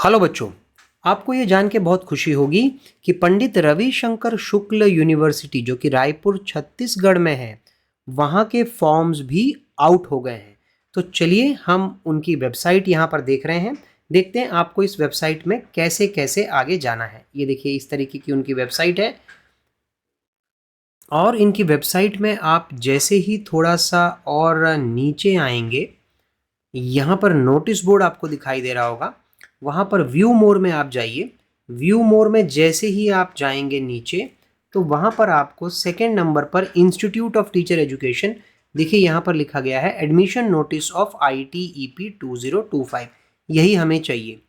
Hello बच्चों, आपको ये जान के बहुत खुशी होगी कि पंडित रविशंकर शुक्ल यूनिवर्सिटी जो कि रायपुर छत्तीसगढ़ में है, वहाँ के फॉर्म्स भी आउट हो गए हैं। तो चलिए हम उनकी वेबसाइट यहाँ पर देख रहे हैं। देखते हैं आपको इस वेबसाइट में कैसे कैसे आगे जाना है। ये देखिए इस तरीके की उनकी वेबसाइट है और इनकी वेबसाइट में आप जैसे ही थोड़ा सा और नीचे आएंगे, यहाँ पर नोटिस बोर्ड आपको दिखाई दे रहा होगा। वहाँ पर व्यू मोर में आप जाइए। व्यू मोर में जैसे ही आप जाएंगे नीचे, तो वहाँ पर आपको सेकेंड नंबर पर इंस्टीट्यूट ऑफ टीचर एजुकेशन, देखिए यहाँ पर लिखा गया है एडमिशन नोटिस ऑफ ITEP 2025। यही हमें चाहिए,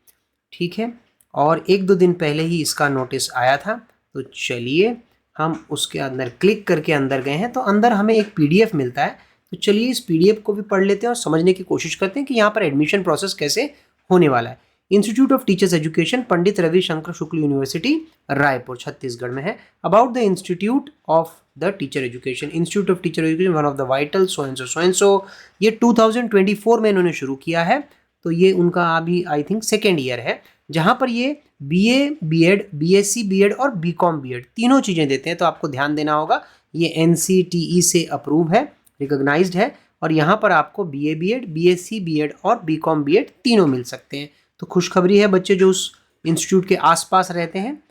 ठीक है। और एक दो दिन पहले ही इसका नोटिस आया था। तो चलिए हम उसके अंदर क्लिक करके अंदर गए हैं, तो अंदर हमें एक PDF मिलता है। तो चलिए इस PDF को भी पढ़ लेते हैं और समझने की कोशिश करते हैं कि यहाँ पर एडमिशन प्रोसेस कैसे होने वाला है। Institute of teachers education, Pandit Ravishankar Shukla university, Raipur Chhattisgarh में है। About the institute of the teacher education, institute of teacher education one of the vital so and so. ये 2024 में इन्होंने शुरू किया है। तो ये उनका अभी आई थिंक सेकेंड ईयर है, जहाँ पर ये BA BEd, BSc BEd और BCom BEd तीनों चीज़ें देते हैं। तो आपको ध्यान देना होगा, ये NCTE से अप्रूव है, रिकॉग्नाइज्ड है, और यहाँ पर आपको BA BEd, BSc BEd और BCom BEd तीनों मिल सकते हैं। तो खुशखबरी है बच्चे जो उस इंस्टीट्यूट के आसपास रहते हैं,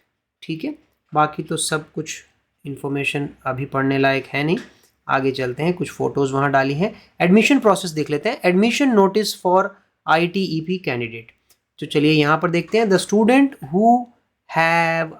ठीक है। बाकी तो सब कुछ इन्फॉर्मेशन अभी पढ़ने लायक है नहीं। आगे चलते हैं, कुछ फ़ोटोज़ वहाँ डाली हैं। एडमिशन प्रोसेस देख लेते हैं। Admission notice for ITEP candidate. तो चलिए यहाँ पर देखते हैं। The student who have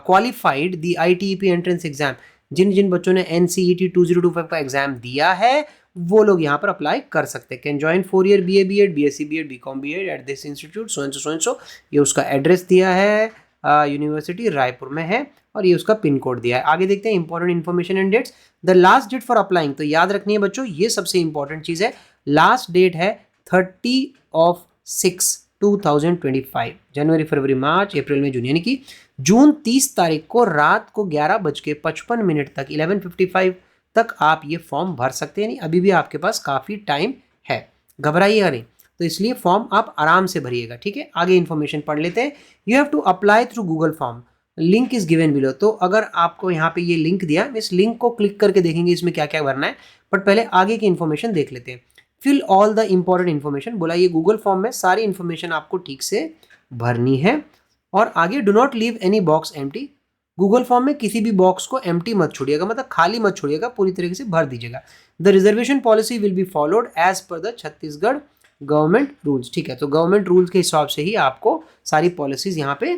qualified the ITEP entrance exam, जिन जिन बच्चों ने NCET 2025 का एग्जाम दिया है वो लोग यहाँ पर अप्लाई कर सकते हैं। Can join 4 year BA BEd, BSc BEd, BCom BEd at this institute so and so. ये उसका एड्रेस दिया है, यूनिवर्सिटी रायपुर में है, और ये उसका पिन कोड दिया है। आगे देखते हैं important information and dates. The last date for applying, तो याद रखनी है बच्चों, ये सबसे इंपॉर्टेंट चीज़ है। लास्ट डेट है 30/6/2025। जनवरी, फरवरी, मार्च, अप्रैल, मई, जून, यानी कि जून 30 तारीख को रात को 11:55 तक 11:55 तक आप ये फॉर्म भर सकते हैं। नहीं, अभी भी आपके पास काफ़ी टाइम है, घबराइएगा नहीं। तो इसलिए फॉर्म आप आराम से भरिएगा, ठीक है। आगे इन्फॉर्मेशन पढ़ लेते हैं। You have to apply through Google form, link is given below. तो अगर आपको यहाँ पे ये लिंक दिया, इस लिंक को क्लिक करके देखेंगे इसमें क्या क्या भरना है। बट पहले आगे की इन्फॉर्मेशन देख लेते हैं। Fill all the important information, बोला ये गूगल फॉर्म में सारी इन्फॉर्मेशन आपको ठीक से भरनी है। और आगे do not leave any box empty, Google form में किसी भी बॉक्स को एम्प्टी मत छोड़िएगा, मतलब खाली मत छोड़िएगा, पूरी तरीके से भर दीजिएगा। The reservation policy will be followed as per the Chhattisgarh government rules, ठीक है। तो गवर्नमेंट रूल्स के हिसाब से ही आपको सारी पॉलिसीज यहाँ पे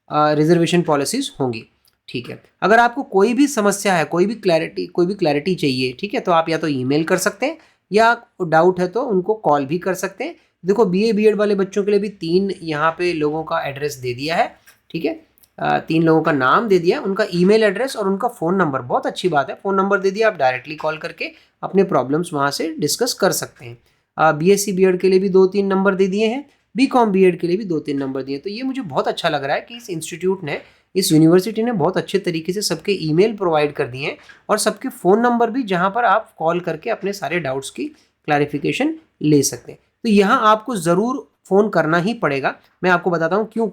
रिजर्वेशन पॉलिसीज होंगी, ठीक है। अगर आपको कोई भी समस्या है, कोई भी क्लैरिटी चाहिए, ठीक है, तो आप या तो ईमेल कर सकते हैं या डाउट है तो उनको कॉल भी कर सकते हैं। देखो BA BEd वाले बच्चों के लिए भी 3 यहाँ पे लोगों का एड्रेस दे दिया है, ठीक है। 3 लोगों का नाम दे दिया, उनका ईमेल एड्रेस और उनका फ़ोन नंबर। बहुत अच्छी बात है, फ़ोन नंबर दे दिया, आप डायरेक्टली कॉल करके अपने प्रॉब्लम्स वहाँ से डिस्कस कर सकते हैं। BSc BEd के लिए भी 2-3 नंबर दे दिए हैं, BCom BEd के लिए भी 2-3 नंबर दिए। तो ये मुझे बहुत अच्छा लग रहा है कि इस इंस्टीट्यूट ने, इस यूनिवर्सिटी ने बहुत अच्छे तरीके से सबके ईमेल प्रोवाइड कर दिए हैं और सबके फ़ोन नंबर भी, जहाँ पर आप कॉल करके अपने सारे डाउट्स की क्लैरिफिकेशन ले सकते हैं। तो यहाँ आपको ज़रूर फ़ोन करना ही पड़ेगा। मैं आपको बताता हूँ क्यों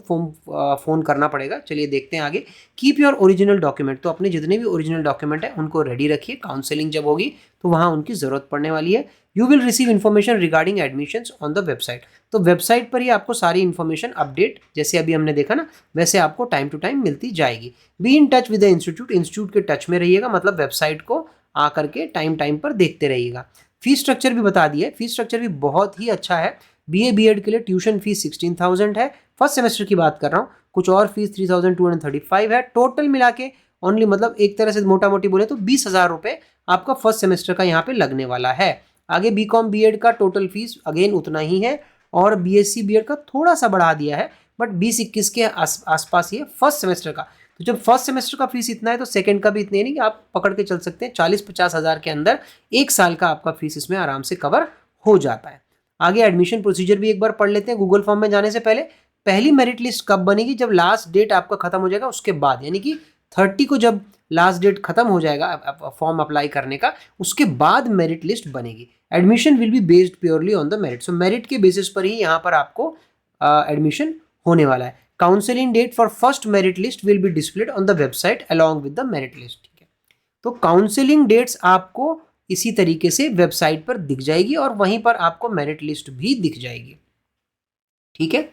फ़ोन करना पड़ेगा। चलिए देखते हैं आगे। कीप योर ओरिजिनल डॉक्यूमेंट, तो अपने जितने भी ओरिजिनल डॉक्यूमेंट है उनको रेडी रखिए। काउंसलिंग जब होगी तो वहाँ उनकी ज़रूरत पड़ने वाली है। You will receive information regarding admissions on the website, तो वेबसाइट पर ही आपको सारी इन्फॉर्मेशन अपडेट, जैसे अभी हमने देखा ना, वैसे आपको टाइम टू टाइम मिलती जाएगी। Be in touch with the institute के टच में रहिएगा, मतलब वेबसाइट को आकर के टाइम पर देखते रहिएगा। फीस स्ट्रक्चर भी बता दिया, फीस स्ट्रक्चर भी बहुत ही अच्छा है। BA BEd के लिए ट्यूशन फीस 16,000 है, फर्स्ट सेमेस्टर की बात कर रहा हूँ। कुछ और फीस 3,235 है। टोटल मिला के ओनली, मतलब एक तरह से मोटा मोटी बोले तो 20,000 रुपये आपका फर्स्ट सेमेस्टर का यहाँ पे लगने वाला है। आगे BCom BEd का टोटल फीस अगेन उतना ही है, और BSc BEd का थोड़ा सा बढ़ा दिया है, बट 20-21 के आसपास ये फर्स्ट सेमेस्टर का। तो जब फर्स्ट सेमेस्टर का फीस इतना है तो सेकंड का भी इतने नहीं कि आप पकड़ के चल सकते हैं। 40-50 हज़ार के अंदर एक साल का आपका फीस इसमें आराम से कवर हो जाता है। आगे एडमिशन प्रोसीजर भी एक बार पढ़ लेते हैं। गूगल फॉर्म में जाने से पहले पहली मेरिट लिस्ट कब बनेगी? जब लास्ट डेट आपका खत्म हो जाएगा उसके बाद, यानी कि 30 को जब लास्ट डेट खत्म हो जाएगा फॉर्म अप्लाई करने का, उसके बाद मेरिट लिस्ट बनेगी। Admission will be based purely on the merit, so merit के बेसिस पर ही यहाँ पर आपको एडमिशन होने वाला है। Counselling date for first merit list will be displayed on the website along with the merit list. ठीक है, तो काउंसलिंग डेट्स आपको इसी तरीके से वेबसाइट पर दिख जाएगी और वहीं पर आपको मेरिट लिस्ट भी दिख जाएगी। ठीक है,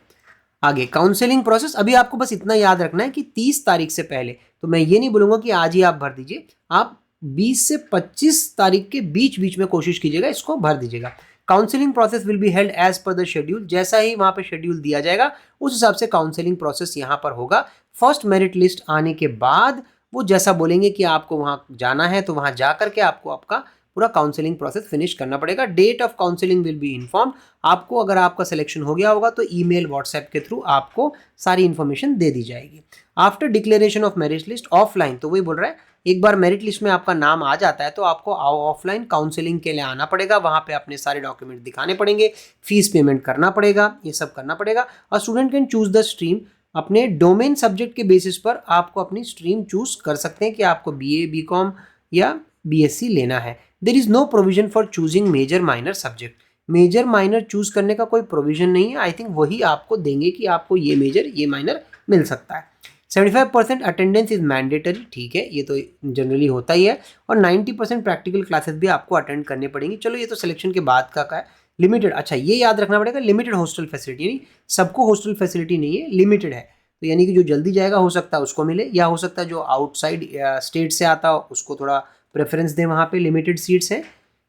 आगे काउंसलिंग प्रोसेस, अभी आपको बस इतना याद रखना है कि 30 तारीख से पहले, तो मैं ये नहीं बोलूंगा कि आज ही आप भर दीजिए, आप 20 से 25 तारीख के बीच बीच में कोशिश कीजिएगा इसको भर दीजिएगा। Counselling process will be held as per the schedule, जैसा ही वहां पे शेड्यूल दिया जाएगा उस हिसाब से काउंसलिंग प्रोसेस यहाँ पर होगा। फर्स्ट मेरिट लिस्ट आने के बाद वो जैसा बोलेंगे कि आपको वहां जाना है तो वहां जा करके आपको आपका पूरा काउंसलिंग प्रोसेस फिनिश करना पड़ेगा। Date of counselling will be informed, आपको अगर आपका सिलेक्शन हो गया होगा तो ईमेल व्हाट्सएप के थ्रू आपको सारी इन्फॉर्मेशन दे दी जाएगी। After declaration of merit list offline, तो वही बोल रहा है एक बार मेरिट लिस्ट में आपका नाम आ जाता है तो आपको ऑफलाइन काउंसलिंग के लिए आना पड़ेगा, वहाँ पे अपने सारे डॉक्यूमेंट दिखाने पड़ेंगे, फीस पेमेंट करना पड़ेगा, ये सब करना पड़ेगा। और student can choose the stream, अपने डोमेन सब्जेक्ट के बेसिस पर आपको अपनी स्ट्रीम चूज कर सकते हैं कि आपको BA BCom या BSc लेना है। There is no provision for choosing major minor subject, major minor choose करने का कोई प्रोविजन नहीं है। आई थिंक वही आपको देंगे कि आपको ये मेजर ये माइनर मिल सकता है। 75% अटेंडेंस इज मैंडेटरी, ठीक है, ये तो जनरली होता ही है। और 90% प्रैक्टिकल क्लासेस भी आपको अटेंड करनी पड़ेंगी। चलो ये तो सिलेक्शन के बाद का है। लिमिटेड, अच्छा ये याद रखना पड़ेगा, लिमिटेड हॉस्टल फैसिलिटी, नहीं सबको हॉस्टल फैसिलिटी नहीं है, लिमिटेड है। तो यानी कि जो जल्दी जाएगा हो सकता है उसको मिले, या हो सकता है जो आउटसाइड स्टेट से आता हो उसको थोड़ा प्रेफरेंस दें, वहाँ पे लिमिटेड सीट्स हैं।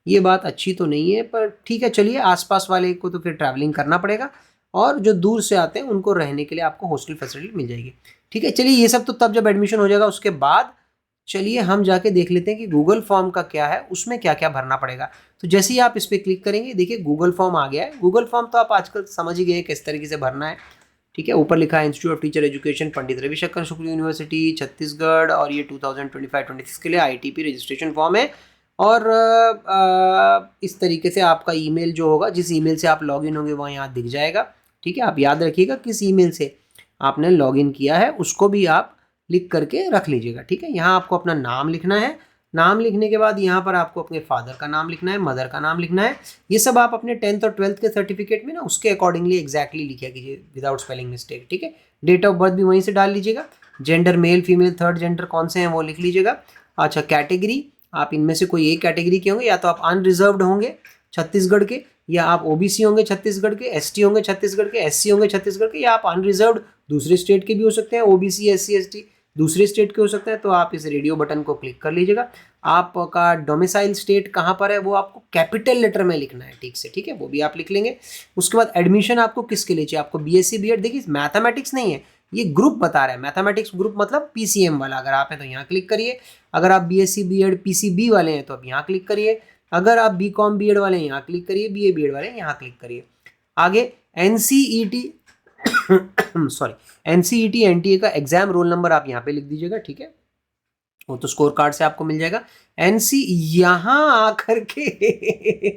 ये बात अच्छी तो नहीं है पर ठीक है, चलिए आसपास वाले को तो फिर ट्रैवलिंग करना पड़ेगा, और जो दूर से आते हैं उनको रहने के लिए आपको हॉस्टल फैसिलिटी मिल जाएगी। ठीक है, चलिए ये सब तो तब जब एडमिशन हो जाएगा, उसके बाद चलिए हम जाके देख लेते हैं कि गूगल फॉर्म का क्या है, उसमें क्या क्या भरना पड़ेगा। तो जैसे ही आप इस पर क्लिक करेंगे, देखिए गूगल फॉर्म आ गया है। गूगल फॉर्म तो आप आजकल समझ ही गए किस तरीके से भरना है। ठीक है, ऊपर लिखा है institute of teacher education, Pandit Ravishankar Shukla university Chhattisgarh, और ये 2025-26 के लिए ITP रजिस्ट्रेशन फॉर्म है। और इस तरीके से आपका ईमेल जो होगा, जिस ईमेल से आप लॉगिन होंगे वहाँ यहाँ दिख जाएगा। ठीक है, आप याद रखिएगा किस ईमेल से आपने लॉगिन किया है, उसको भी आप लिख करके रख लीजिएगा। ठीक है, यहाँ आपको अपना नाम लिखना है, नाम लिखने के बाद यहाँ पर आपको अपने फादर का नाम लिखना है, मदर का नाम लिखना है। ये सब आप अपने 10th और 12th के सर्टिफिकेट में ना उसके अकॉर्डिंगली एग्जैक्टली लिखा कीजिए विदाउट स्पेलिंग मिस्टेक। ठीक है, डेट ऑफ बर्थ भी वहीं से डाल लीजिएगा, gender male female third gender कौन से हैं वो लिख लीजिएगा। अच्छा, कैटेगरी आप इनमें से कोई एक कैटेगरी के होंगे, या तो आप अनरिजर्व्ड होंगे छत्तीसगढ़ के, या आप OBC होंगे छत्तीसगढ़ के, ST होंगे छत्तीसगढ़ के, SC होंगे छत्तीसगढ़ के, या आप अनरिजर्व्ड दूसरे स्टेट के भी हो सकते हैं, OBC SC ST दूसरे स्टेट के हो सकते हैं। तो आप इस रेडियो बटन को क्लिक कर लीजिएगा। आपका डोमिसाइल स्टेट कहाँ पर है वो आपको कैपिटल लेटर में लिखना है, ठीक से, ठीक है, वो भी आप लिख लेंगे। उसके बाद एडमिशन आपको किसके लिए चाहिए, आपको BSc B.Ed, देखिए मैथमेटिक्स नहीं है, ये ग्रुप बता रहा है, मैथमेटिक्स ग्रुप मतलब PCM वाला, अगर आप हैं तो यहाँ क्लिक करिए। अगर आप BSc B.Ed PCB वाले हैं तो आप यहाँ क्लिक करिए। अगर आप BCom B.Ed वाले हैं यहाँ क्लिक करिए, BA B.Ed वाले हैं यहाँ क्लिक करिए। आगे NCET सॉरी NCET NTA का एग्जाम रोल नंबर आप यहाँ पे लिख दीजिएगा। ठीक है, वो तो स्कोर कार्ड से आपको मिल जाएगा। यहाँ आकर के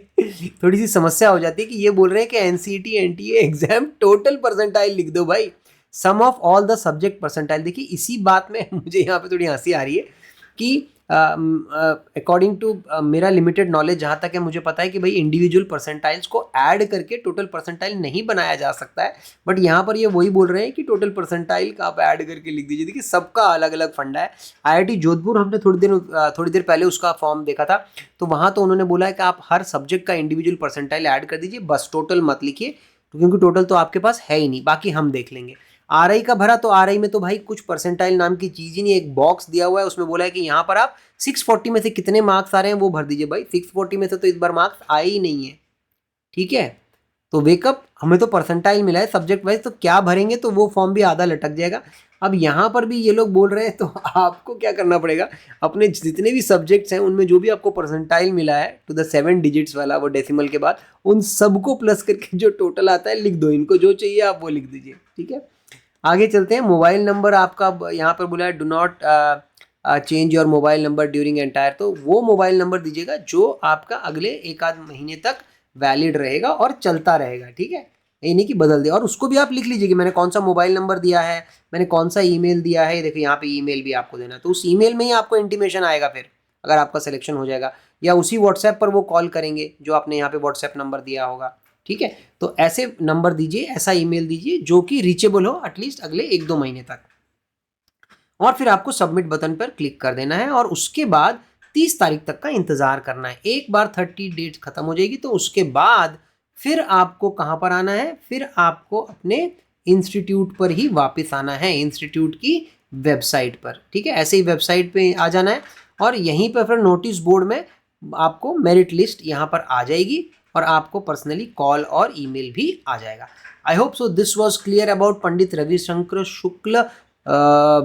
थोड़ी सी समस्या हो जाती है कि ये बोल रहे हैं कि NCET NTA exam total percentile लिख दो भाई, sum of all the subject percentile. देखिए इसी बात में मुझे यहाँ पे थोड़ी हंसी आ रही है कि अकॉर्डिंग टू मेरा लिमिटेड नॉलेज जहाँ तक है मुझे पता है कि भाई इंडिविजुअल परसेंटाइल्स को ऐड करके टोटल परसेंटाइल नहीं बनाया जा सकता है, बट यहाँ पर ये वही बोल रहे हैं कि टोटल परसेंटाइल का आप ऐड करके लिख दीजिए। देखिए सबका अलग अलग फंडा है। IIT जोधपुर हमने थोड़ी देर पहले उसका फॉर्म देखा था, तो वहाँ तो उन्होंने बोला है कि आप हर सब्जेक्ट का इंडिविजुअल परसेंटाइल ऐड कर दीजिए, बस टोटल मत लिखिए, क्योंकि टोटल तो आपके पास है ही नहीं, बाकी हम देख लेंगे। RI का भरा तो RI में तो भाई कुछ परसेंटाइल नाम की चीज़ ही नहीं, एक बॉक्स दिया हुआ है उसमें बोला है कि यहाँ पर आप 640 में से कितने मार्क्स आ रहे हैं वो भर दीजिए। भाई 640 में से तो इस बार मार्क्स आए ही नहीं है। ठीक है, तो वेकअप, हमें तो परसेंटाइल मिला है सब्जेक्ट वाइज, तो क्या भरेंगे, तो वो फॉर्म भी आधा लटक जाएगा। अब यहाँ पर भी ये लोग बोल रहे हैं तो आपको क्या करना पड़ेगा, अपने जितने भी सब्जेक्ट्स हैं उनमें जो भी आपको परसेंटाइल मिला है टू द 7 डिजिट्स वाला, वो डेसिमल के बाद, उन सबको प्लस करके जो टोटल आता है लिख दो, इनको जो चाहिए आप वो लिख दीजिए। ठीक है, आगे चलते हैं। मोबाइल नंबर आपका यहाँ पर बोला है do not change your mobile number during entire, तो वो मोबाइल नंबर दीजिएगा जो आपका अगले एक आध महीने तक वैलिड रहेगा और चलता रहेगा। ठीक है, ये नहीं कि बदल दे, और उसको भी आप लिख लीजिए कि मैंने कौन सा मोबाइल नंबर दिया है, मैंने कौन सा ईमेल दिया है। देखिए यहाँ पे ईमेल भी आपको देना, तो उस ईमेल में ही आपको इंटीमेशन आएगा फिर अगर आपका सिलेक्शन हो जाएगा, या उसी व्हाट्सएप पर वो कॉल करेंगे जो आपने यहाँ पे व्हाट्सएप नंबर दिया होगा। ठीक है, तो ऐसे नंबर दीजिए, ऐसा ईमेल दीजिए जो कि रीचेबल हो एटलीस्ट अगले 1-2 महीने तक, और फिर आपको सबमिट बटन पर क्लिक कर देना है और उसके बाद 30 तारीख तक का इंतज़ार करना है। एक बार 30 डेट खत्म हो जाएगी तो उसके बाद फिर आपको कहाँ पर आना है, फिर आपको अपने इंस्टीट्यूट पर ही वापस आना है, इंस्टीट्यूट की वेबसाइट पर, ठीक है। ऐसे ही वेबसाइट पे आ जाना है और यहीं पर फिर नोटिस बोर्ड में आपको मेरिट लिस्ट यहाँ पर आ जाएगी और आपको पर्सनली कॉल और ईमेल भी आ जाएगा। I hope so this was clear about Pandit Ravishankar Shukla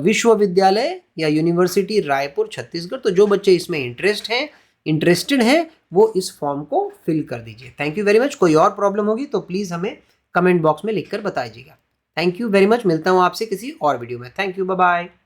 Vishwavidyalaya या यूनिवर्सिटी रायपुर छत्तीसगढ़। तो जो बच्चे इसमें इंटरेस्टेड हैं वो इस फॉर्म को फिल कर दीजिए। Thank you very much. कोई और प्रॉब्लम होगी तो प्लीज़ हमें कमेंट बॉक्स में लिखकर बताइएगा। Thank you very much. मिलता हूँ आपसे किसी और वीडियो में। Thank you, bye bye.